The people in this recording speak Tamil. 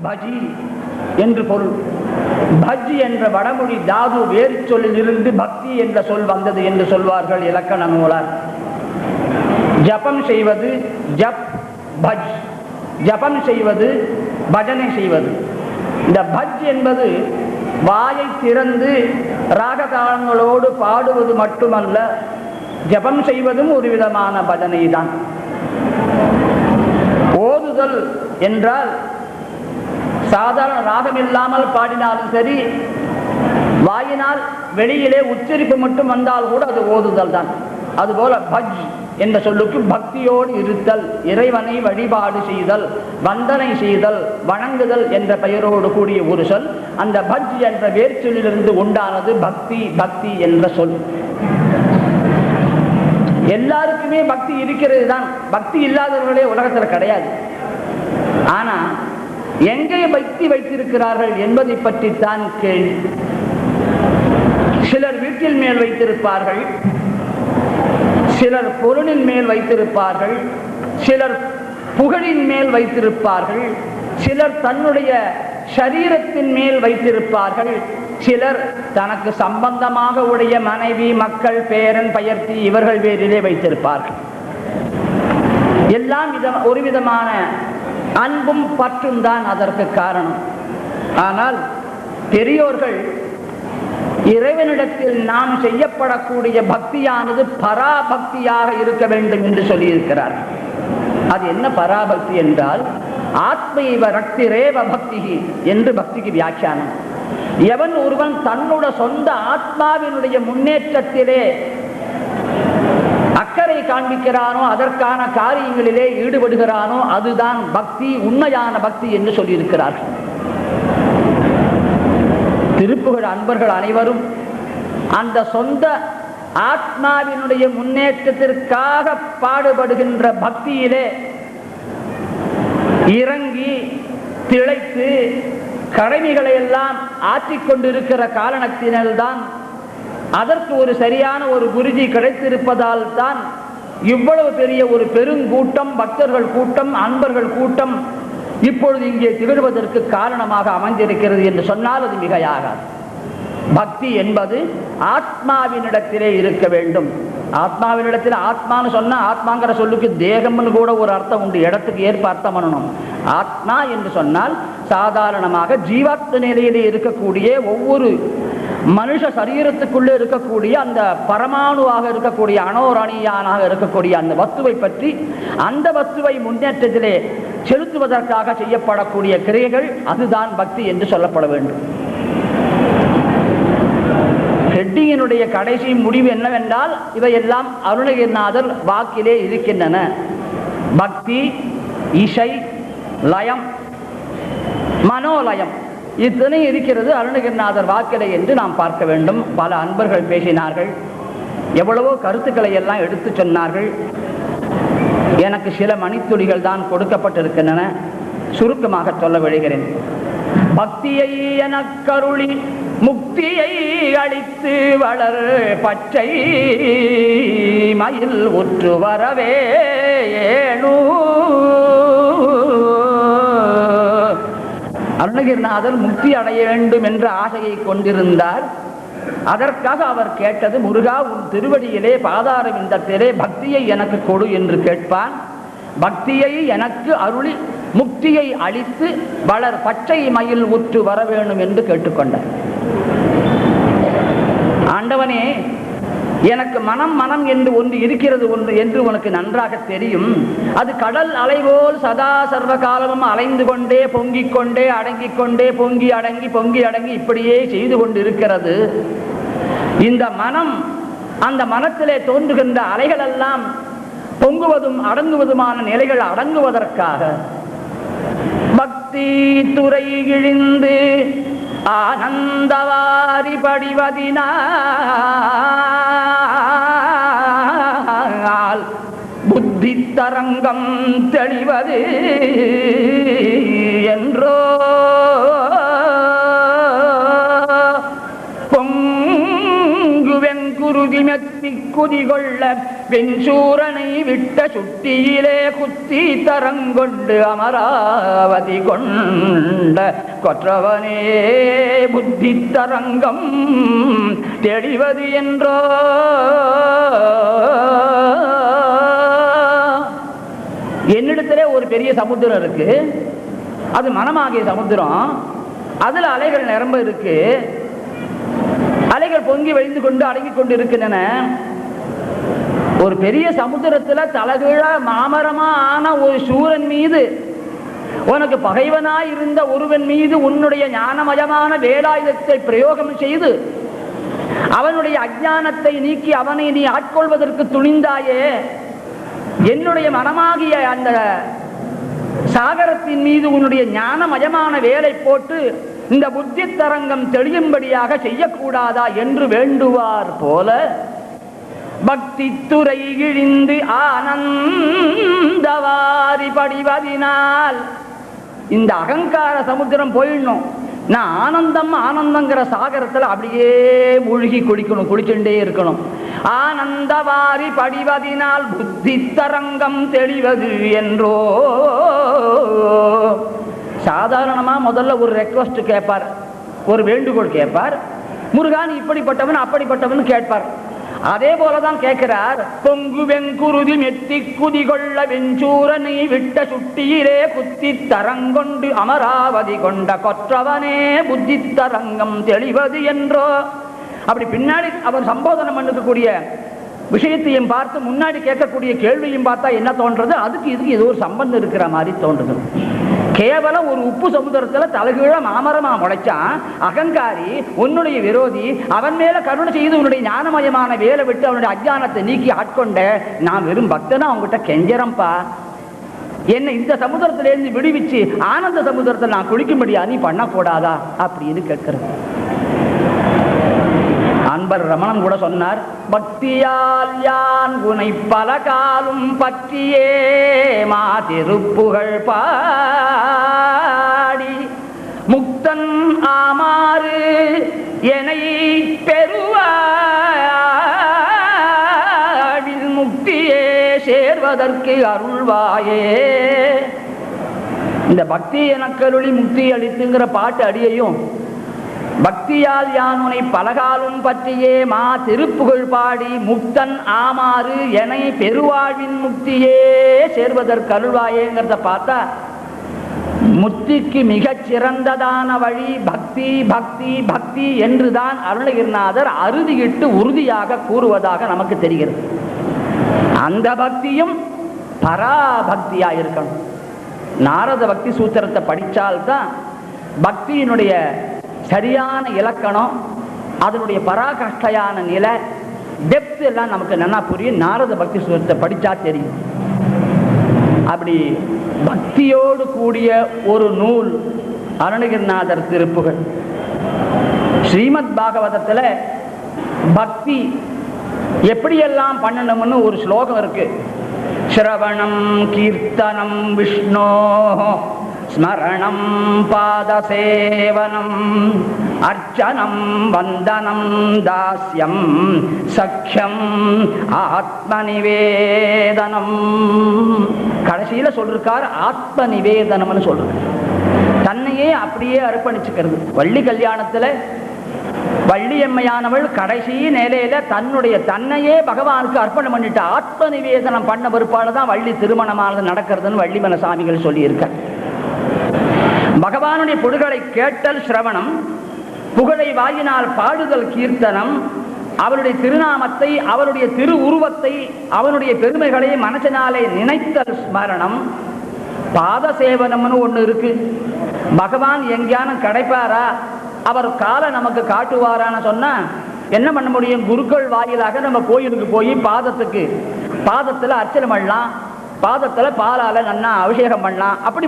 பஜி என்று பொருள். பஜ் என்ற வடமொழி தாது வேறு சொல்லில் இருந்து பக்தி என்ற சொல் வந்தது என்று சொல்வார்கள் இலக்கண நூலார். ஜபம் செய்வது ஜப் பஜ், ஜபம் செய்வது பஜனை செய்வது. இந்த பஜ் என்பது வாயை திறந்து ராகதாளங்களோடு பாடுவது மட்டுமல்ல, ஜபம் செய்வதும் ஒரு விதமான பஜனை தான். ஓதுதல் என்றால் சாதாரண ராகம் இல்லாமல் பாடினாலும் சரி, வாயினால் வெளியிலே உச்சரிப்பு மட்டும் வந்தால் கூட அது ஓதுதல் தான். அதுபோல பஜ் என்ற சொல்லுக்கு பக்தியோடு இருத்தல், இறைவனை வழிபாடு செய்தல், வந்தனை செய்தல், வணங்குதல் என்ற பெயரோடு கூடிய ஒரு சொல். அந்த பஜ் என்ற வேர்ச்சொல்லிலிருந்து உண்டானது பக்தி. பக்தி என்ற சொல் எல்லாருக்குமே பக்தி இருக்கிறது தான். பக்தி இல்லாதவர்களே உலகத்தில் கிடையாது. ஆனா எங்கே பக்தி வைத்திருக்கிறார்கள் என்பதை பற்றித்தான் கேள்வி. சிலர் வீட்டில் மேல் வைத்திருப்பார்கள், சிலர் பொருளின் மேல் வைத்திருப்பார்கள், சிலர் புகழின் மேல் வைத்திருப்பார்கள், சிலர் தன்னுடைய சரீரத்தின் மேல் வைத்திருப்பார்கள், சிலர் தனக்கு சம்பந்தமாக உடைய மனைவி, மக்கள், பேரன், பெயர்த்தி இவர்கள் பேரிலே வைத்திருப்பார்கள். எல்லாம் ஒரு விதமான அன்பும் பற்றும் தான் அதற்கு காரணம். ஆனால் பெரியோர்கள் இறைவனிடத்தில் நாம் செய்யப்படக்கூடிய பக்தியானது பராபக்தியாக இருக்க வேண்டும் என்று சொல்லியிருக்கிறார். அது என்ன பராபக்தி என்றால், ஆத்மைவ ரக்தி ரேவ பக்தி என்று பக்திக்கு வியாக்கியானம். எவன் ஒருவன் தன்னுடைய சொந்த ஆத்மாவினுடைய முன்னேற்றத்திலே அக்கறை காண்பிக்கிறானோ, அதற்கான காரியங்களிலே ஈடுபடுகிறானோ, அதுதான் பக்தி, உண்மையான பக்தி என்று சொல்லியிருக்கிறார்கள். திருப்புகழ் அன்பர்கள் அனைவரும் அந்த சொந்த ஆத்மாவினுடைய முன்னேற்றத்திற்காக பாடுபடுகின்ற பக்தியிலே இறங்கி திளைத்து கடமைகளை எல்லாம் ஆற்றிக்கொண்டிருக்கிற காரணத்தினால்தான், அதற்கு ஒரு சரியான ஒரு குருஜி கிடைத்திருப்பதால் தான் இவ்வளவு பெரிய ஒரு பெருங்கூட்டம், பக்தர்கள் கூட்டம், அன்பர்கள் கூட்டம் இப்பொழுது இங்கே திகழ்வதற்கு காரணமாக அமைந்திருக்கிறது என்று சொன்னால் அது மிகையாகாது. பக்தி என்பது ஆத்மாவினிடத்திலே இருக்க வேண்டும். ஆத்மாவினிடத்தில், ஆத்மான்னு சொன்னா ஆத்மாங்கிற சொல்லுக்கு தேகம்னு கூட ஒரு அர்த்தம் உண்டு, இடத்துக்கு ஏற்ப அர்த்தம் பண்ணணும். ஆத்மா என்று சொன்னால் சாதாரணமாக ஜீவாத்ம நிலையிலே இருக்கக்கூடிய ஒவ்வொரு மனுஷ சரீரத்துக்குள்ளே இருக்கக்கூடிய அந்த பரமாணுவாக இருக்கக்கூடிய அணோரணியானாக இருக்கக்கூடிய அந்த வஸ்துவை பற்றி, அந்த வஸ்துவை முன்னேற்றத்திலே செலுத்துவதற்காக செய்யப்படக்கூடிய கிரியைகள், அதுதான் பக்தி என்று சொல்லப்பட வேண்டும். ஹெட்டியினுடைய கடைசி முடிவு என்னவென்றால், இவையெல்லாம் அருணகிரிநாதர் வாக்கிலே இருக்கின்றன. பக்தி, இசை, லயம், மனோலயம் இத்தனை இருக்கிறது அருணகிரிநாதர் வாக்கிலே என்று நாம் பார்க்க வேண்டும். பல அன்பர்கள் பேசினார்கள், எவ்வளவோ கருத்துக்களை எல்லாம் எடுத்து சொன்னார்கள். எனக்கு சில மணித்துளிகள் தான் கொடுக்கப்பட்டிருக்கின்றன, சுருக்கமாக சொல்ல விழுகிறேன். பக்தியை எனக்கருளி முக்தியை அளித்து வளர் பச்சை மயில் உற்று வரவே ஏனு. அருணகிரிநாதர் முக்தி அடைய வேண்டும் என்ற ஆசையை கொண்டிருந்தார். அதற்காக அவர் கேட்டது, முருகா உன் திருவடியிலே பாதார விந்தத்திலே பக்தியை எனக்கு கொடு என்று கேட்பான். பக்தியை எனக்கு அருளி முக்தியை அளித்து வளர் பச்சை மயில் உற்று வர வேண்டும் என்று கேட்டுக்கொண்டார். ஆண்டவனே, எனக்கு மனம் மனம் என்று ஒன்று இருக்கிறது ஒன்று என்று உனக்கு நன்றாக தெரியும். அது கடல் அலைபோல் சதா சர்வ காலமும் அலைந்து கொண்டே பொங்கிக் கொண்டே அடங்கிக் கொண்டே பொங்கி அடங்கி பொங்கி அடங்கி இப்படியே செய்து கொண்டு இருக்கிறது. இந்த மனம், அந்த மனத்திலே தோன்றுகின்ற அலைகள் எல்லாம் பொங்குவதும் அடங்குவதுமான நிலைகள் அடங்குவதற்காக பக்தி துறை இழிந்து ஆனந்தவாரி படிவதினால் புத்தி தரங்கம் தெளிவது என்றோ பொங்குவெங்குருதி மெத்தி குதிகொள்ள வெஞ்சூரனை விட்ட சுட்டியிலே குத்தி தரங்கொண்டு அமராவதி கொண்ட கொற்றவனே புத்தி தரங்கம் தெளிவது என்றோ. என்னிடத்திலே ஒரு பெரிய சமுத்திரம் இருக்கு, அது மனமாகிய சமுத்திரம். அதுல அலைகள் நிரம்ப இருக்கு, அலைகள் பொங்கி வழிந்து கொண்டு அடங்கி கொண்டு இருக்கின்றன. ஒரு பெரிய சமுத்திரத்துல தலகீழா மாமரமா ஆன ஒரு சூரன் மீது, உனக்கு பகைவனாய் இருந்த ஒருவன் மீது உன்னுடைய ஞானமயமான வேலாயுதத்தை பிரயோகம் செய்து அவனுடைய அஞ்ஞானத்தை நீக்கி அவனை நீ ஆட்கொள்வதற்கு துணிந்தாயே. என்னுடைய மனமாகிய அந்த சாகரத்தின் மீது உன்னுடைய ஞானமயமான வேலை போட்டு இந்த புத்தி தரங்கம் தெளியும்படியாக செய்யக்கூடாதா என்று வேண்டுவார் போல பக்தி துறை இழிந்து ஆனந்தவாரி படிவதினால் இந்த அகங்கார சமுத்திரம் போயிடணும். நான் ஆனந்தம் ஆனந்தங்கிற சாகரத்துல அப்படியே மூழ்கி குடிக்கணும், குடிச்சுட்டே இருக்கணும். ஆனந்தவாரி படிவதினால் புத்தி தரங்கம் தெளிவது என்றோ. சாதாரணமா முதல்ல ஒரு ரெக்வஸ்ட் கேட்பார், ஒரு வேண்டுகோள் கேட்பார். முருகான் இப்படிப்பட்டவன் அப்படிப்பட்டவன் கேட்பார். அதே போலதான் கேட்கிறார். பொங்கு வெங்குருதி மெத்தி குதிகொள்ள வெஞ்சூரனை விட்ட சுட்டியிலே குத்தி தரங்கொண்டு அமராவதி கொண்ட கொற்றவனே புத்தி தரங்கம் தெளிவது என்றோ. அப்படி பின்னாடி அவர் சம்போதனம் பண்ணக்கூடிய விஷயத்தையும் பார்த்து முன்னாடி கேட்கக்கூடிய கேள்வியும் பார்த்தா என்ன தோன்றது, அதுக்கு இதுக்கு ஏதோ ஒரு சம்பந்தம் இருக்கிற மாதிரி தோன்றுது. கேவலம் ஒரு உப்பு சமுதிரத்துல தலைகீழ மாமரமா முளைச்சான் அகங்காரி, உன்னுடைய விரோதி. அவன் மேல கருணை செய்து உன்னுடைய ஞானமயமான வேலை விட்டு அவனுடைய அஞ்ஞானத்தை நீக்கி ஆட்கொண்ட நான் வெறும் பக்தனா அவங்ககிட்ட கெஞ்சரம்பா, என்ன இந்த சமுதிரத்திலிருந்து விடுவிச்சு ஆனந்த சமுதிரத்தில் நான் குளிக்கும்படியா நீ பண்ணக்கூடாதா அப்படின்னு கேட்கிறது. அன்பர் ரமணன் கூட சொன்னார், பக்தியால் யான் உனை பல காலும் பற்றியே மாதிருப்புகழ் பாடி முக்தன் ஆமாறு என்னை பெறுவாழில் முக்தியே சேர்வதற்கு அருள்வாயே. இந்த பக்தி எனக்கருளி முக்தி அளித்துங்கிற பாட்டு அடியையும் பக்தியால் யானுனை பலகாலும் பற்றியே மா திருப்புகழ் பாடி முக்தன் ஆமாறு என பெருவாழ்வின் முக்தியே சேர்வதற்கு அருள்வாயேங்கிறத பார்த்தா முக்திக்கு மிகச் சிறந்ததான வழி பக்தி பக்தி பக்தி என்றுதான் அருணகிரிநாதர் அறுதியிட்டு உறுதியாக கூறுவதாக நமக்கு தெரிகிறது. அந்த பக்தியும் பராபக்தியா இருக்கணும். நாரத பக்தி சூத்திரத்தை படித்தால்தான் பக்தியினுடைய சரியான இலக்கணம், அதனுடைய பராகாஷ்டையான நிலை, டெப்த் எல்லாம் நமக்கு நல்லா புரியும். நாரத பக்தி சூத்திரத்தை படித்தா தெரியும். அப்படி பக்தியோடு கூடிய ஒரு நூல் அருணகிரிநாதர் திருப்புகழ். ஸ்ரீமத் பாகவதத்தில் பக்தி எப்படியெல்லாம் பண்ணணும்னு ஒரு ஸ்லோகம் இருக்கு. ஸ்ரவணம் கீர்த்தனம் விஷ்ணோ ஸ்மரணம் பாதசேவனம் அர்ச்சனம் வந்தனம் தாஸ்யம் சக்கியம் ஆத்ம நிவேதனம். கடைசியில சொல்றார் ஆத்ம நிவேதனம்னு சொல்றார். தன்னையே அப்படியே அர்ப்பணிச்சுக்கிறது. வள்ளி கல்யாணத்துல வள்ளியம்மையானவள் கடைசி நிலையில தன்னையே பகவானுக்கு அர்ப்பணம் பண்ணிட்டு ஆத்ம நிவேதனம் பண்ண பிற்பாடுதான் வள்ளி திருமணமானது நடக்கிறதுன்னு வள்ளிமன சாமிகள் சொல்லி இருக்க. பகவானுடைய புகழை கேட்டல் சிரவணம், புகழை வாயினால் பாடுதல் கீர்த்தனம், அவருடைய திருநாமத்தை அவருடைய திரு உருவத்தை அவனுடைய பெருமைகளை மனசினாலே நினைத்தல் ஸ்மரணம், பாத சேவனம்னு ஒண்ணு இருக்கு. பகவான் எங்கேயானு கிடைப்பாரா, அவர் காலை நமக்கு காட்டுவாரான்னு சொன்னா என்ன பண்ண முடியும்? குருக்கள் வாயிலாக நம்ம கோயிலுக்கு போய் பாதத்துல அர்ச்சனை பண்ணலாம், பாதத்துல பாலால நன்னா அபிஷேகம் பண்ணலாம். அப்படி